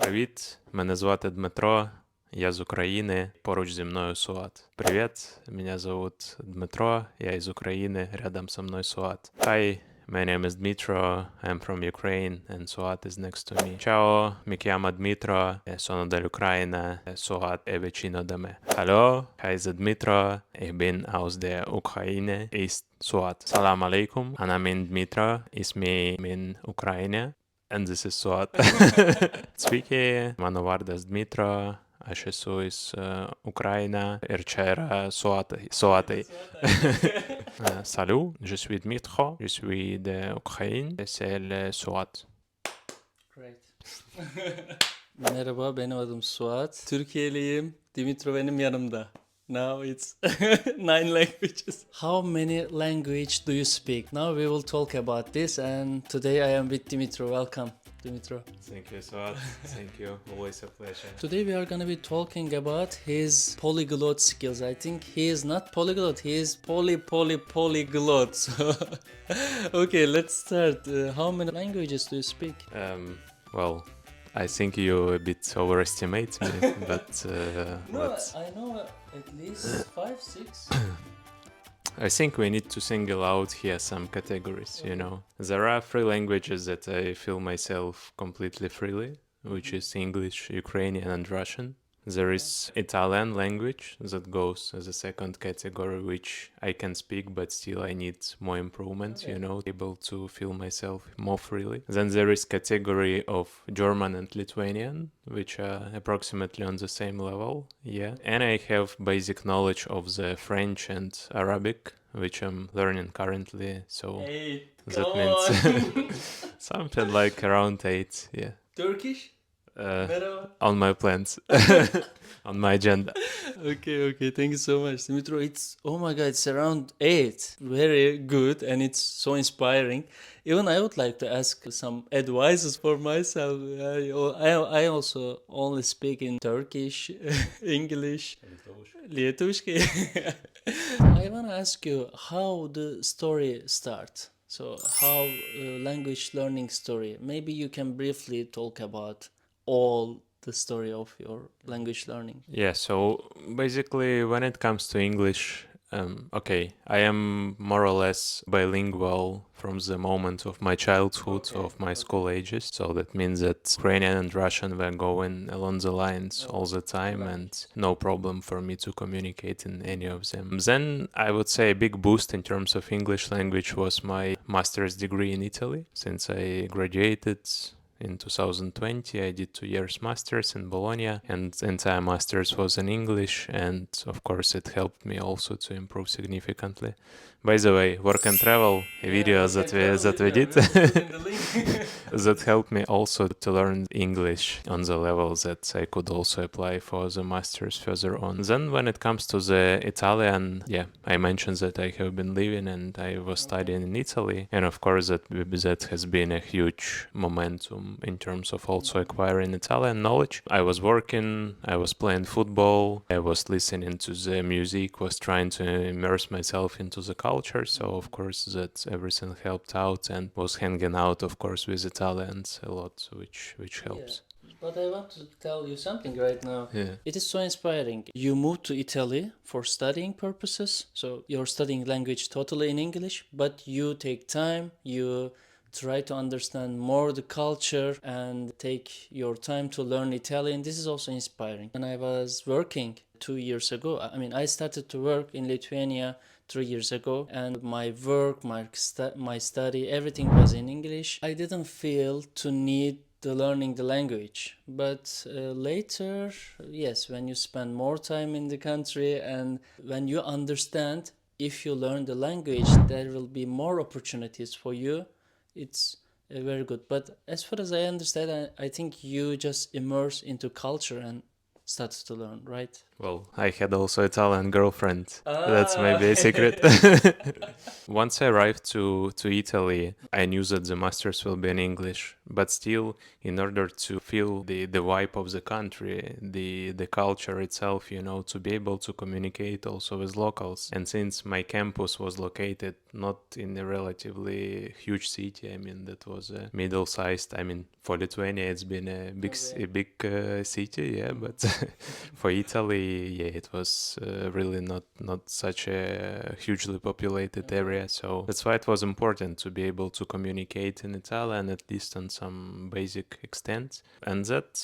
Привіт, мене звати Дмитро, я з України, поруч зі мною Суат. Привет, меня зовут Dmytro, я из Украины, рядом со мной Suat. Hi, my name is Dmytro, I'm from Ukraine and Suat is next to me. Ciao, mi chiamo Dmytro, sono dell'Ucraina, Suat è vicino da me. Hallo, heiße Dmytro, ich bin aus der Ukraine, ist Suat. Salam alaikum, أنا من Dmytro, اسمي من Ukraine. And this is Suat. Sveiki, mano vardas Dmytro, aš esu iš Ukraina ir čia yra Suatai. Salut, je suis Dmytro, je suis de Ukraine, c'est le Suat. Great. Merhaba, benim adım Suat. Türkiye'liyim. Dmytro benim yanımda. Now it's 9 languages. How many language do you speak? Now we will talk about this, and today I am with Dmytro. Welcome, Dmytro. Thank you, Suat. Thank you. Always a pleasure. Today we are gonna be talking about his polyglot skills. I think he is not polyglot, he is polyglot. So, okay, let's start. How many languages do you speak? Well, I think you a bit overestimate me, but No, I know at least 5, 6. I think we need to single out here some categories, you know. There are three languages that I feel myself completely freely, which is English, Ukrainian and Russian. There is Italian language that goes as a second category, which I can speak, but still I need more improvement, you know, able to feel myself more freely. Then there is category of German and Lithuanian, which are approximately on the same level, yeah. And I have basic knowledge of the French and Arabic, which I'm learning currently, so that means something like around 8, yeah. Turkish? On my plans, on my agenda. Okay, thank you so much, Dmytro. Oh my god, it's around 8. Very good, and it's so inspiring. Even I would like to ask some advices for myself. I also only speak in Turkish, English, Lietuviškai. I want to ask you how the story starts. So how language learning story. Maybe you can briefly talk about all the story of your language learning. Yeah, so basically when it comes to English, okay, I am more or less bilingual from the moment of my childhood, of my school ages. So that means that Ukrainian and Russian were going along the lines all the time, and no problem for me to communicate in any of them. Then I would say a big boost in terms of English language was my master's degree in Italy. Since I graduated in 2020, I did 2 years master's in Bologna, and the entire master's was in English, and of course it helped me also to improve significantly. By the way, work and travel video that we did that helped me also to learn English on the level that I could also apply for the master's further on. Then when it comes to the Italian, yeah, I mentioned that I have been living and I was studying in Italy, and of course that has been a huge momentum in terms of also acquiring Italian knowledge. I was working, I was playing football, I was listening to the music, was trying to immerse myself into the culture, so of course that everything helped out, and was hanging out of course with Italians a lot, which helps. Yeah. But I want to tell you something right now. Yeah. It is so inspiring. You moved to Italy for studying purposes, so you're studying language totally in English, but you take time, you try to understand more the culture and take your time to learn Italian. This is also inspiring. When I was working 2 years ago, I started to work in Lithuania 3 years ago, and my work, my study, everything was in English. I didn't feel to need the learning the language, but later, yes, when you spend more time in the country and when you understand, if you learn the language, there will be more opportunities for you. It's very good. But as far as I understand, I think you just immerse into culture, and started to learn, right? Well, I had also Italian girlfriend. That's Ah. maybe a secret. Once I arrived to Italy, I knew that the masters will be in English, but still, in order to feel the vibe of the country, the culture itself, to be able to communicate also with locals. And since my campus was located not in a relatively huge city, I mean that was a middle-sized. I mean for Lithuania it's been a big city, yeah, but for Italy, yeah, it was really not such a hugely populated area. So that's why it was important to be able to communicate in Italian, at least on some basic extent. And that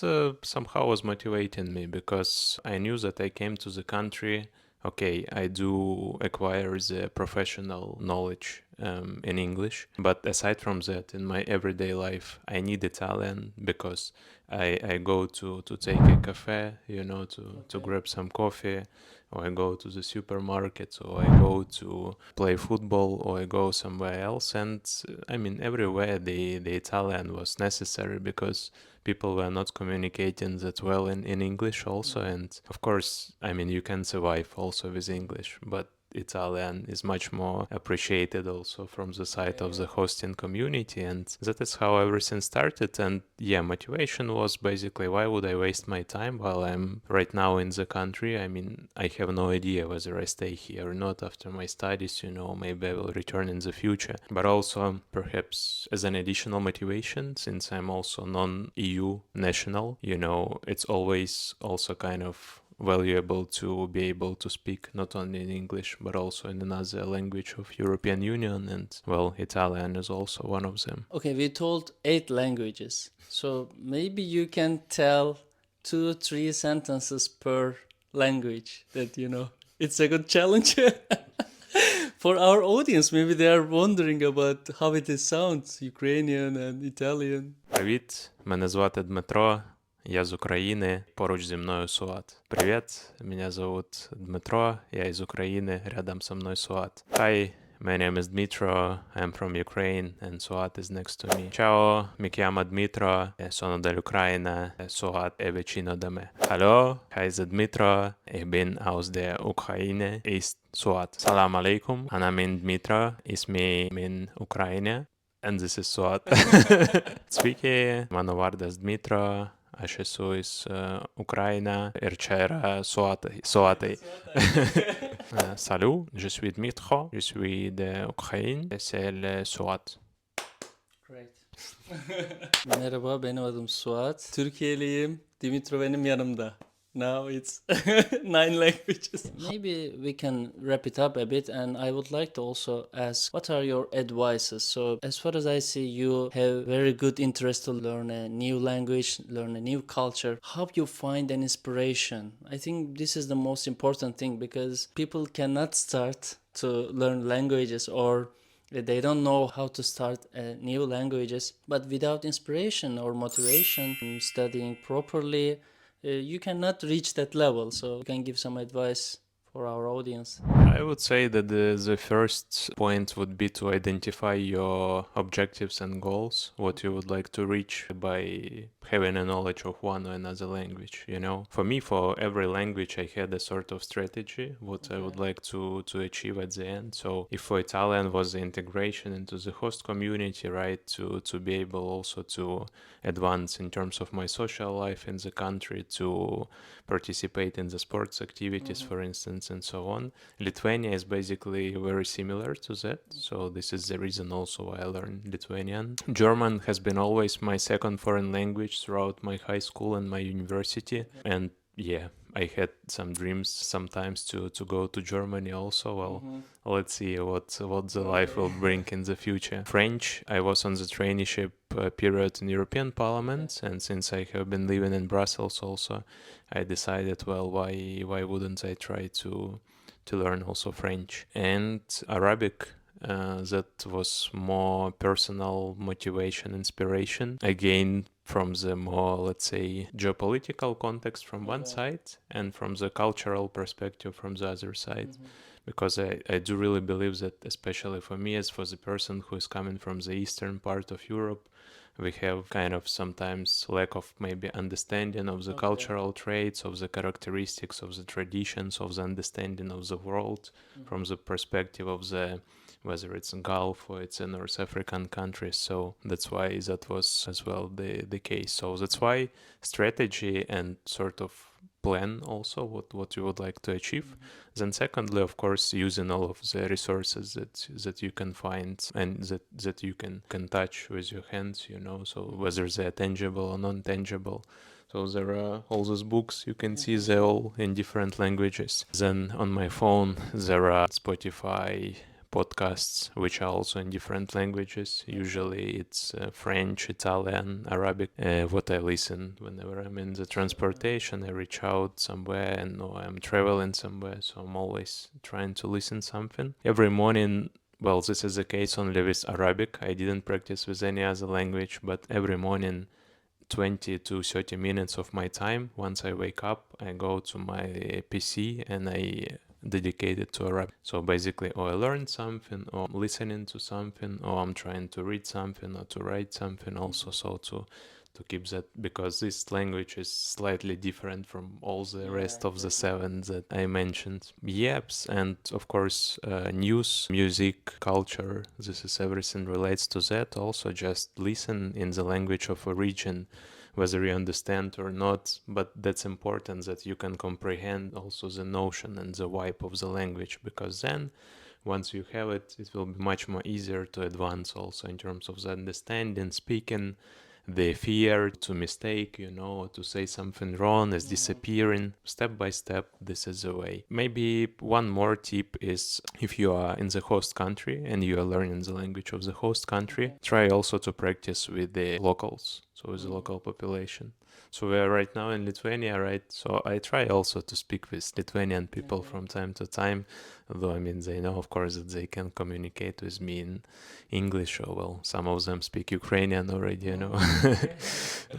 somehow was motivating me, because I knew that I came to the country. Okay, I do acquire the professional knowledge in English, but aside from that, in my everyday life, I need Italian, because I go to take a cafe, to grab some coffee, or I go to the supermarket, or I go to play football, or I go somewhere else. And I mean, everywhere the Italian was necessary, because people were not communicating that well in English also. And of course, I mean, you can survive also with English, but Italian is much more appreciated also from the side of the hosting community, and that is how everything started. And yeah, motivation was basically, why would I waste my time while I'm right now in the country? I mean, I have no idea whether I stay here or not after my studies, maybe I will return in the future. But also perhaps as an additional motivation, since I'm also non-EU national, it's always also kind of valuable to be able to speak not only in English but also in another language of European Union, and well, Italian is also one of them. Okay, we told 8 languages. So maybe you can tell 2-3 sentences per language that it's a good challenge. For our audience, maybe they are wondering about how it sounds, Ukrainian and Italian. Привіт, мене звати Дмитро, я з України, поруч зі мною Суат. Привіт, меня зовут Дмитро, я из Украины, рядом со мной Суат. Hi, my name is Dmytro, I'm from Ukraine and Suat is next to me. Ciao, mi chiamo Dmytro, sono dell'Ucraina, Suat è vicino da me. Hallo, heiße Dmytro, ich bin aus der Ukraine, ist Suat. Salam alaikum, ana min Dmytro, ismi min Ukraina. And this is Suat. Sveiki, mano vardas Dmytro, aš esu iš Ukraina ir čia yra Suatai. Salut, je suis Dmytro, je suis d'Ukraine, c'est le Suat. Great. Merhaba, benim adım Suat. Türkiye'liyim. Dimitro benim yanımda. Now it's 9 languages. Maybe we can wrap it up a bit, and I would like to also ask, what are your advices? So, as far as I see, you have very good interest to learn a new language, learn a new culture. How you find an inspiration? I think this is the most important thing, because people cannot start to learn languages, or they don't know how to start new languages, but without inspiration or motivation, studying properly, you cannot reach that level. So you can give some advice for our audience. I would say that the first point would be to identify your objectives and goals, what you would like to reach by having a knowledge of one or another language, For me, for every language, I had a sort of strategy, what I would like to achieve at the end. So if for Italian was the integration into the host community, right, to be able also to advance in terms of my social life in the country, to participate in the sports activities, for instance, and so on. Lithuania is basically very similar to that, so this is the reason also why I learned Lithuanian. German has been always my second foreign language throughout my high school and my university, and yeah, I had some dreams sometimes to go to Germany also. Well, let's see what the life will bring in the future. French, I was on the traineeship period in European Parliament, and since I have been living in Brussels also, I decided, well, why wouldn't I try to learn also French. And Arabic, that was more personal motivation, inspiration, again from the more, let's say, geopolitical context from one side, and from the cultural perspective from the other side. Because I do really believe that, especially for me, as for the person who is coming from the eastern part of Europe, we have kind of sometimes lack of maybe understanding of the Okay. cultural traits, of the characteristics, of the traditions, of the understanding of the world from the perspective of the whether it's in Gulf or it's in North African countries. So that's why that was as well the case. So that's why strategy and sort of plan also what you would like to achieve. Then secondly, of course, using all of the resources that you can find and that you can touch with your hands, you know, so whether they're tangible or non-tangible. So there are all those books you can see, they're all in different languages. Then on my phone there are Spotify podcasts which are also in different languages. Usually it's French, Italian, Arabic. What I listen whenever I'm in the transportation, I reach out somewhere and or I'm traveling somewhere, so I'm always trying to listen something. Every morning, well, this is the case only with Arabic. I didn't practice with any other language, but every morning 20 to 30 minutes of my time, once I wake up, I go to my PC and I dedicated to Arabic. So basically, or I learned something, or I'm listening to something, or I'm trying to read something, or to write something also. So to keep that, because this language is slightly different from all the rest of the seven that I mentioned. Yeps, and of course, news, music, culture, this is everything relates to that. Also, just listen in the language of a region, whether you understand or not, but that's important that you can comprehend also the notion and the vibe of the language, because then once you have it, it will be much more easier to advance also in terms of the understanding, speaking. The fear to mistake, you know, to say something wrong is disappearing step by step. This is the way. Maybe one more tip is if you are in the host country and you are learning the language of the host country, try also to practice with the locals, so with the local population. So we are right now in Lithuania, right? So I try also to speak with Lithuanian people from time to time, although I mean they know of course that they can communicate with me in English, or well, some of them speak Ukrainian already, you know.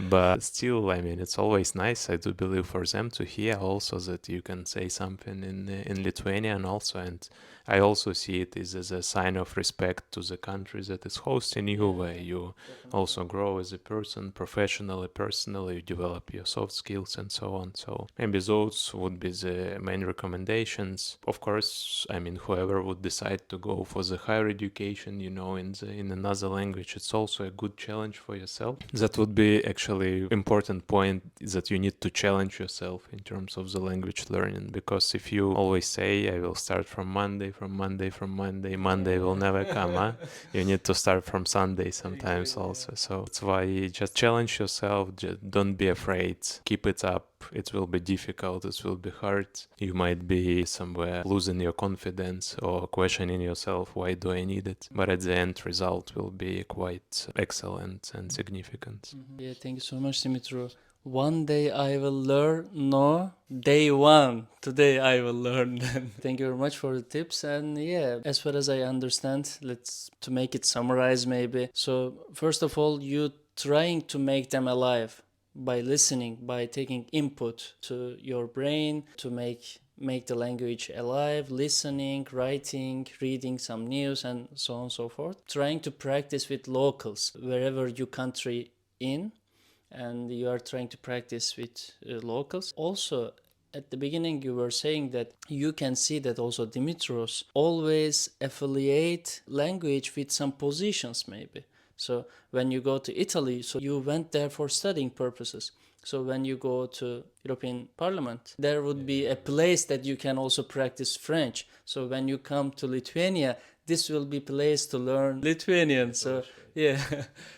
But still, I mean, it's always nice, I do believe, for them to hear also that you can say something in Lithuanian also, and I also see it as a sign of respect to the country that is hosting you, where you also grow as a person, professionally, personally, you develop your soft skills and so on. So maybe those would be the main recommendations. Of course, I mean, whoever would decide to go for the higher education, you know, in another language, it's also a good challenge for yourself. That would be actually important point, is that you need to challenge yourself in terms of the language learning, because if you always say I will start from Monday, Monday will never come, huh? You need to start from Sunday sometimes also. So that's why you just challenge yourself, just don't be afraid, keep it up. It will be difficult, it will be hard. You might be somewhere losing your confidence or questioning yourself, why do I need it? But at the end result will be quite excellent and significant. Yeah, thank you so much, Dmytro. One day I will learn. No, day one. Today I will learn. Thank you very much for the tips. And yeah, as far as I understand, let's to make it summarize maybe. So first of all, you trying to make them alive by listening, by taking input to your brain to make the language alive, listening, writing, reading some news, and so on and so forth. Trying to practice with locals wherever you country in, and you are trying to practice with locals. Also, at the beginning you were saying that you can see that also Dmytros always affiliate language with some positions maybe. So when you go to Italy, so you went there for studying purposes. So when you go to European Parliament, there would be a place that you can also practice French. So when you come to Lithuania, this will be place to learn Lithuanian. So yeah,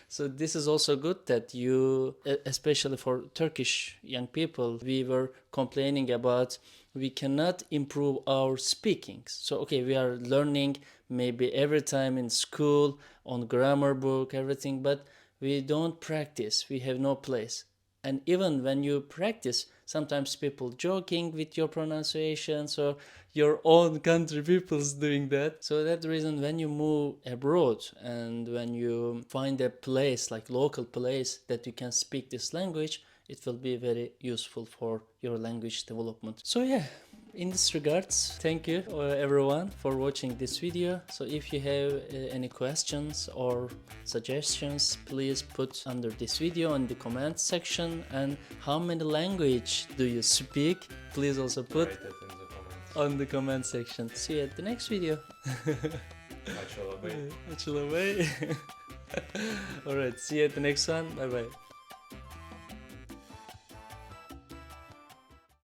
so this is also good that you, especially for Turkish young people, we were complaining about we cannot improve our speaking. So okay, we are learning maybe every time in school on grammar book everything, but we don't practice. We have no place. And even when you practice, sometimes people joking with your pronunciation, so your own country people's doing that. So that's the reason when you move abroad and when you find a place like local place that you can speak this language, it will be very useful for your language development. So yeah, in this regards, thank you everyone for watching this video. So if you have any questions or suggestions, please put under this video in the comment section. And how many language do you speak? Please also put Write it in the comments. on the comment section. See you at the next video. Açıl abi. Açıl away. Alright, see you at the next one. Bye bye.